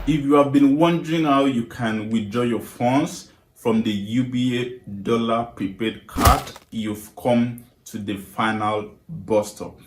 If you have been wondering how you can withdraw your funds from the UBA Dollar Prepaid Card, you've come to the final bus stop.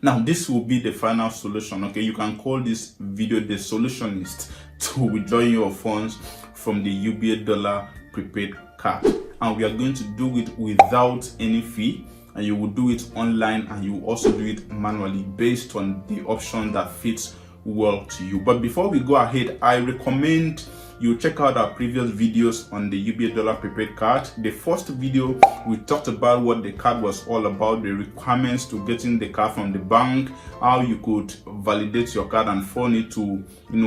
Now, this will be the final solution, okay? You can call this video the solutionist to withdrawing your funds from the UBA Dollar Prepaid Card. And we are going to do it without any fee, and you will do it online, and you will also do it manually based on the option that fits well to you. But before we go ahead, I recommend you check out our previous videos on the UBA Dollar Prepaid Card. The first video, we talked about what the card was all about, the requirements to getting the card from the bank, how you could validate your card and phone it to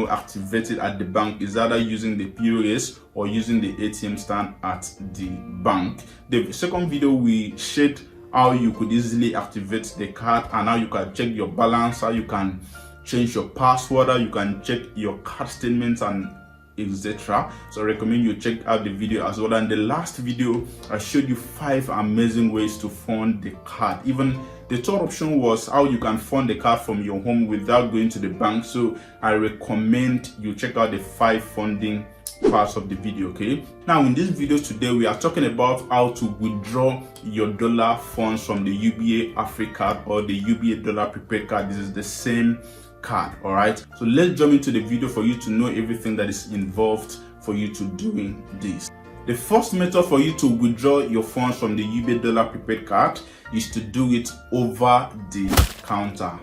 activate it at the bank, is either using the POS or using the ATM stand at the bank. The second video, we shared how you could easily activate the card and how you can check your balance, how you can change your password, how you can check your card statements and etc. So I recommend you check out the video as well. And the last video, I showed you 5 amazing ways to fund the card. Even the third option was how you can fund the card from your home without going to the bank. So I recommend you check out the 5 funding parts of the video. Okay, now in this video today, we are talking about how to withdraw your dollar funds from the UBA AfriCard or the UBA Dollar Prepaid Card. This is the same card. All right, so let's jump into the video for you to know everything that is involved for you to doing this. The first method for you to withdraw your funds from the UBA Dollar Prepaid Card is to do it over the counter,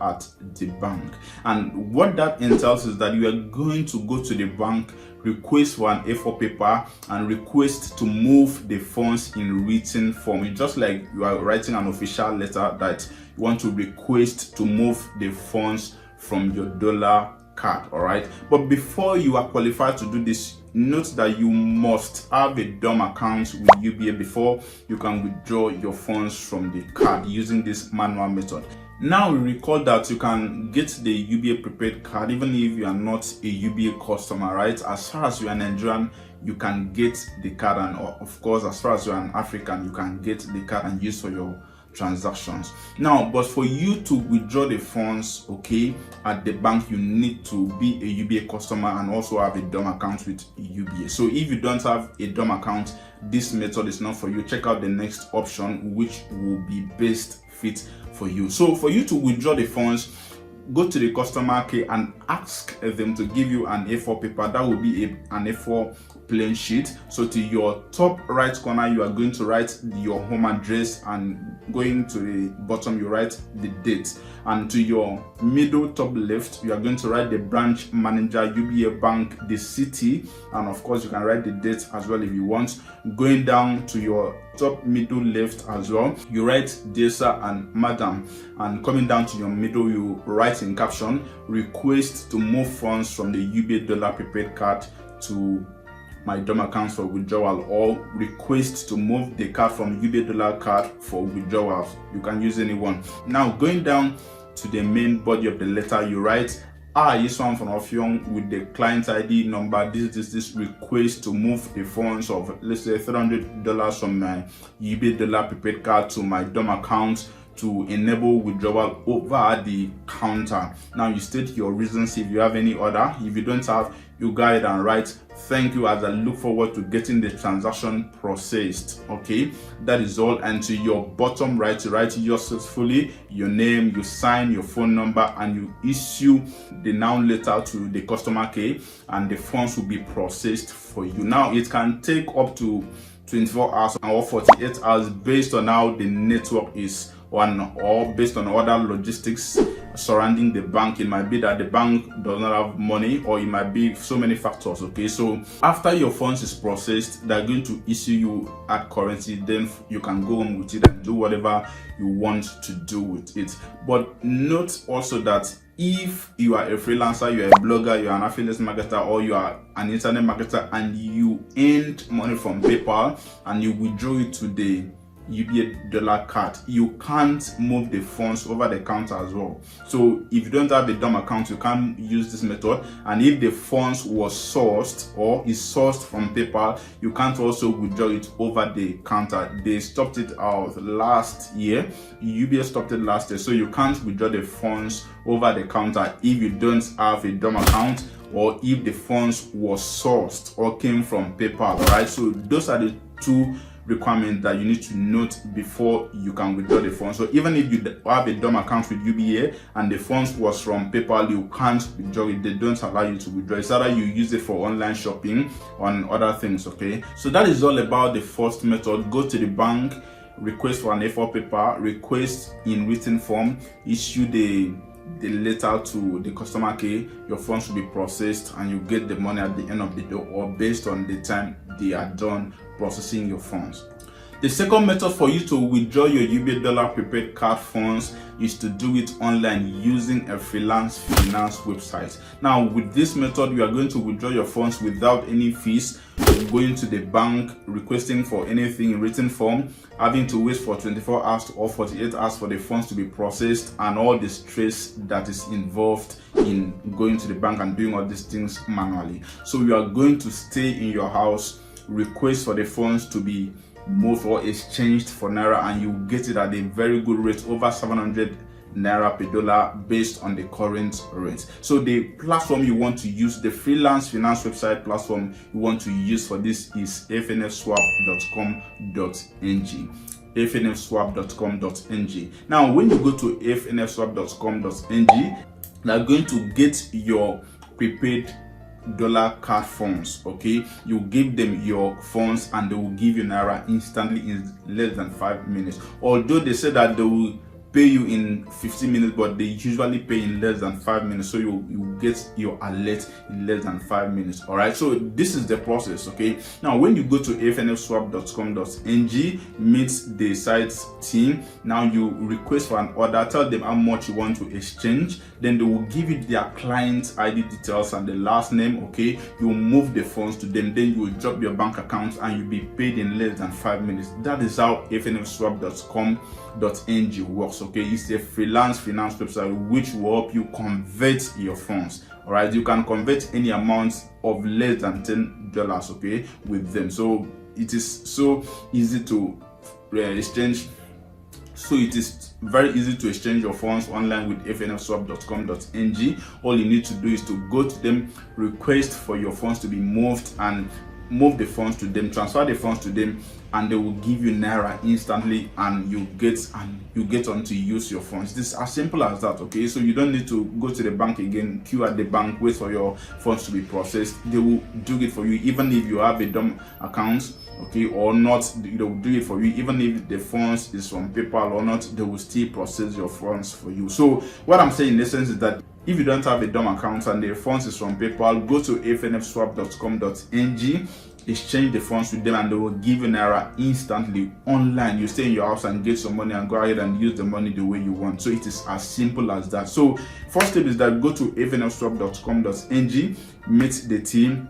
at the bank. And what that entails is that you are going to go to the bank, request for an A4 paper and request to move the funds in written form. It's just like you are writing an official letter that you want to request to move the funds from your dollar card. All right, but before you are qualified to do this, note that you must have a DOM account with UBA before you can withdraw your funds from the card using this manual method. Now recall that you can get the UBA prepaid card even if you are not a UBA customer, right? As far as you are Nigerian, you can get the card, and of course as far as you are an African, you can get the card and use for your transactions. Now, but for you to withdraw the funds, okay, at the bank, you need to be a UBA customer and also have a DOM account with UBA. So if you don't have a DOM account, this method is not for you. Check out the next option, which will be best fit for you. So for you to withdraw the funds, go to the customer care and ask them to give you an A4 paper. That will be an A4 plain sheet. So to your top right corner, you are going to write your home address, and going to the bottom, you write the date. And to your middle top left, you are going to write the branch manager, UBA Bank, the city, and of course you can write the date as well if you want. Going down to your top middle left as well, you write dear sir and madam, and coming down to your middle, you write in caption, request to move funds from the UBA Dollar Prepaid Card to my DOM accounts for withdrawal, or request to move the card from UBA Dollar Card for withdrawals. You can use any one. Now going down to the main body of the letter, you write this one from Offion with the client ID number. This request to move the funds of, let's say, $300 from my UBA Dollar Prepaid Card to my DOM account to enable withdrawal over the counter. Now you state your reasons if you have any other. If you don't have, you go ahead and write thank you as I look forward to getting the transaction processed. Okay, that is all. And to your bottom right, you write yours successfully, your name, you sign, your phone number, and you issue the now letter to the customer care, and the funds will be processed for you. Now it can take up to 24 hours or 48 hours based on how the network is or based on other logistics surrounding the bank. It might be that the bank does not have money, or it might be so many factors. Okay, so after your funds is processed, they're going to issue you hard currency. Then you can go on with it and do whatever you want to do with it. But note also that if you are a freelancer, you're a blogger, you're an affiliate marketer, or you are an internet marketer, and you earned money from PayPal and you withdraw it to the UBA Dollar Card, you can't move the funds over the counter as well. So if you don't have a DOM account, you can't use this method. And if the funds was sourced or is sourced from PayPal, you can't also withdraw it over the counter. They stopped it out last year. UBA stopped it last year, so you can't withdraw the funds over the counter if you don't have a DOM account, or if the funds was sourced or came from PayPal. Right, so those are the two requirements that you need to note before you can withdraw the funds. So even if you have a DOM account with UBA and the funds was from PayPal, you can't withdraw it. They don't allow you to withdraw. It's either you use it for online shopping and other things. Okay, so that is all about the first method. Go to the bank, request for an A4 paper, request in written form, issue the letter to the customer care. Your funds will be processed and you get the money at the end of the day, or based on the time they are done processing your funds. The second method for you to withdraw your UBA Dollar Prepaid Card funds is to do it online using a freelance finance website. Now, with this method, you are going to withdraw your funds without any fees, going to the bank, requesting for anything in written form, having to wait for 24 hours or 48 hours for the funds to be processed, and all the stress that is involved in going to the bank and doing all these things manually. So you are going to stay in your house, request for the funds to be moved or exchanged for Naira, and you get it at a very good rate, over 700 Naira per dollar based on the current rate. So the platform you want to use, the freelance finance website platform you want to use for this is fnfswap.com.ng. fnfswap.com.ng. Now, when you go to fnfswap.com.ng, they're going to get your prepaid dollar card funds. Okay, you give them your funds and they will give you Naira instantly in less than 5 minutes. Although they say that they will pay you in 15 minutes, but they usually pay in less than 5 minutes, so you get your alert in less than 5 minutes. All right, so this is the process. Okay, now when you go to fnfswap.com.ng, meet the site team. Now you request for an order, tell them how much you want to exchange, then they will give you their client ID details and the last name. Okay, you move the funds to them, then you will drop your bank account and you'll be paid in less than 5 minutes. That is how fnfswap.com.ng works. Okay, it's a freelance finance website which will help you convert your funds. All right, you can convert any amount of less than $10, okay, with them. So it is so easy to exchange. So it is very easy to exchange your funds online with fnfswap.com.ng. All you need to do is to go to them, request for your funds to be moved, and move the funds to them, transfer the funds to them, and they will give you Naira instantly, and you get on to use your funds. This is as simple as that. Okay, so you don't need to go to the bank again, queue at the bank, wait for your funds to be processed. They will do it for you, even if you have a DOM account, okay, or not. They will do it for you, even if the funds is from PayPal or not. They will still process your funds for you. So what I'm saying in essence is that if you don't have a DOM account and the funds is from PayPal, go to fnfswap.com.ng, exchange the funds with them, and they will give you Naira instantly online. You stay in your house and get some money and go ahead and use the money the way you want. So it is as simple as that. So first step is that go to fnfswap.com.ng, meet the team,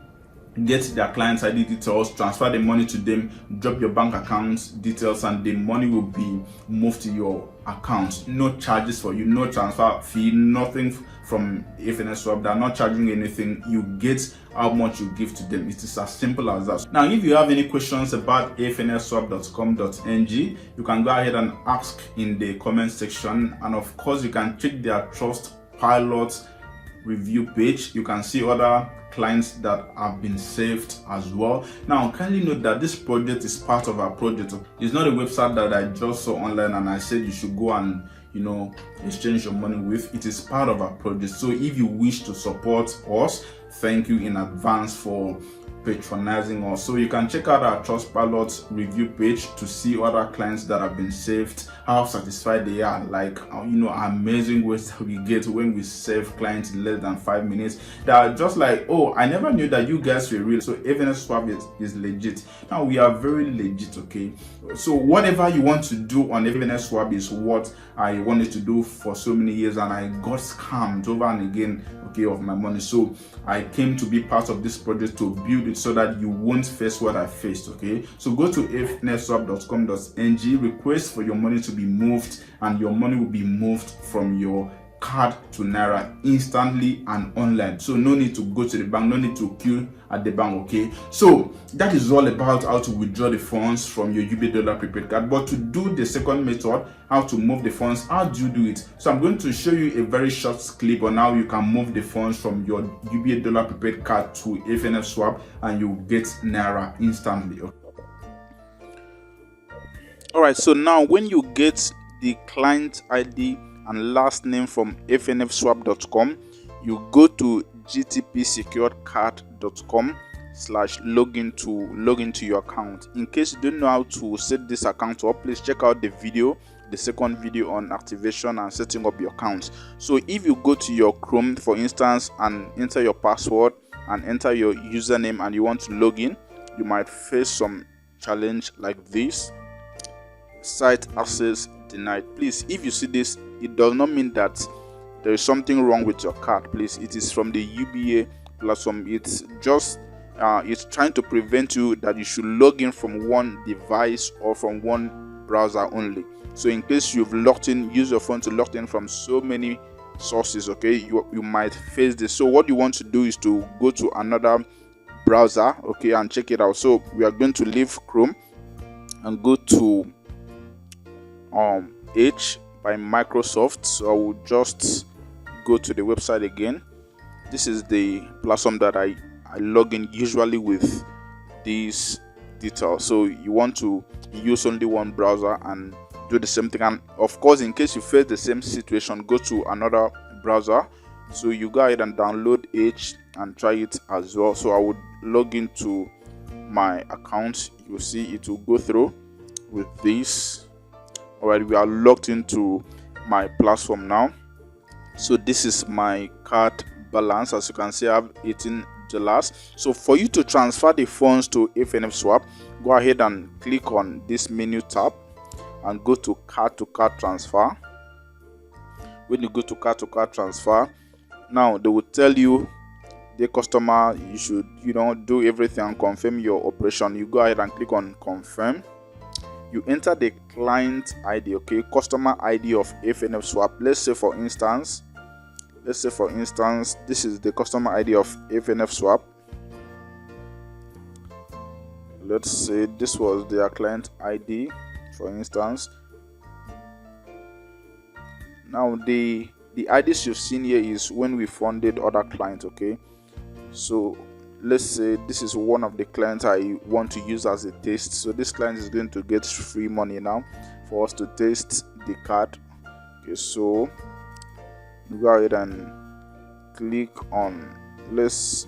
get their client's ID details, transfer the money to them, drop your bank account details, and the money will be moved to your account. No charges for you, no transfer fee, nothing from FNSwap. They're not charging anything. You get how much you give to them. It is as simple as that. Now, if you have any questions about fnfswap.com.ng, you can go ahead and ask in the comment section, and of course you can check their Trustpilot review page. You can see other clients that have been saved as well. Now, kindly note that this project is part of our project. It's not a website that I just saw online and I said you should go and exchange your money with. It is part of our project. So if you wish to support us, thank you in advance for patronizing us. So you can check out our Trustpilot review page to see other clients that have been saved, how satisfied they are, like amazing ways that we get when we save clients in less than 5 minutes. They are just like, oh, I never knew that you guys were real. So FNSwap is legit. Now we are very legit. Okay, so whatever you want to do on FNSwap is what I wanted to do for so many years, and I got scammed over and again, okay, of my money. So I came to be part of this project to build it it so that you won't face what I faced. Okay, so go to afnetswap.com.ng, request for your money to be moved, and your money will be moved from your card to Naira instantly and online. So no need to go to the bank, no need to queue at the bank. Okay, so that is all about how to withdraw the funds from your UBA Dollar Prepaid Card. But to do the second method, how to move the funds, how do you do it? So I'm going to show you a very short clip on how you can move the funds from your UBA Dollar Prepaid Card to FNF Swap, and you get Naira instantly. All right, so now when you get the client ID and last name from fnfswap.com, you go to gtpsecuredcard.com/login to log into your account. In case you don't know how to set this account up, please check out the second video on activation and setting up your account. So if you go to your Chrome, for instance, and enter your password and enter your username and you want to log in, you might face some challenge like this: site access denied. Please, if you see this, it does not mean that there is something wrong with your card. Please, it is from the UBA platform. It's just it's trying to prevent you that you should log in from one device or from one browser only. So in case you've logged in, use your phone to log in from so many sources, okay, you might face this. So what you want to do is to go to another browser, okay, and check it out. So we are going to leave Chrome and go to Edge by Microsoft. So I will just go to the website again. This is the platform that I log in usually with these details. So you want to use only one browser and do the same thing. And of course, in case you face the same situation, go to another browser. So you go ahead and download Edge and try it as well. So I would log into my account. You see it will go through with this. All right, we are logged into my platform now. So this is my card balance. As you can see, I have $18. So for you to transfer the funds to FNF Swap, go ahead and click on this menu tab and go to card to card transfer. When you go to card to card transfer, now they will tell you, the customer, you should do everything and confirm your operation. You go ahead and click on confirm. You enter the client ID, okay, customer ID of FNF Swap. Let's say for instance, this is the customer ID of FNF Swap. Let's say this was their client ID, for instance. Now the IDs you've seen here is when we funded other clients, okay. So let's say this is one of the clients I want to use as a test. So this client is going to get free money now for us to test the card. Okay, so go ahead and click on let's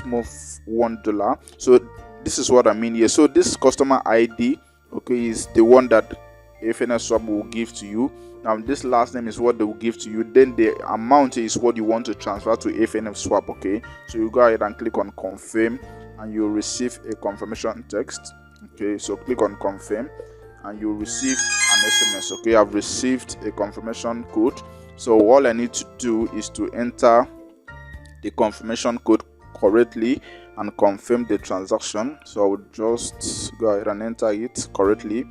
move $1. So this is what I mean here. So this customer ID, okay, is the one that FNF Swap will give to you. Now this last name is what they will give to you. Then the amount is what you want to transfer to FNF Swap, okay. So you go ahead and click on confirm and you'll receive a confirmation text. Okay, so click on confirm and you'll receive an SMS. Okay, I've received a confirmation code. So all I need to do is to enter the confirmation code correctly and confirm the transaction. So I will just go ahead and enter it correctly.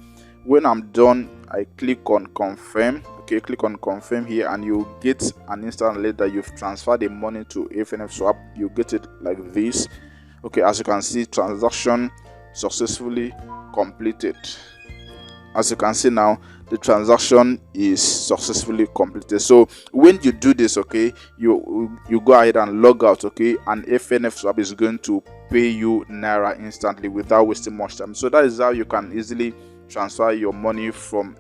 When I'm done, I click on confirm. Okay, click on confirm here and you get an instant alert that you've transferred the money to FNF Swap. You get it like this. Okay, as you can see, transaction successfully completed. As you can see now, the transaction is successfully completed. So when you do this, okay, you go ahead and log out, okay, and FNF Swap is going to pay you Naira instantly without wasting much time. So that is how you can easily transfer your money from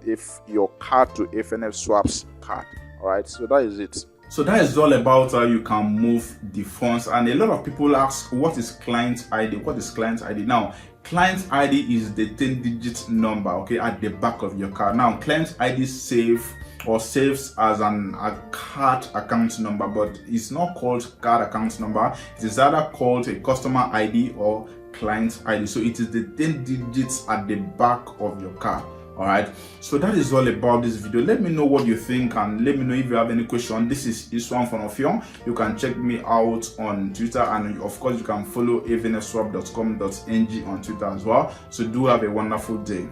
your card to FNF Swap's card. All right, so that is it. So that is all about how you can move the funds. And a lot of people ask, what is client ID? What is client ID? Now, client ID is the 10-digit number, okay, at the back of your card. Now, client ID saves as a card account number, but it's not called card account number. It is either called a customer ID or client ID. So it is the 10 digits at the back of your card. All right, so that is all about this video. Let me know what you think, and let me know if you have any question. This is Iswan from Ofion. You can check me out on Twitter, and of course you can follow eveneswap.com.ng on Twitter as well. So do have a wonderful day.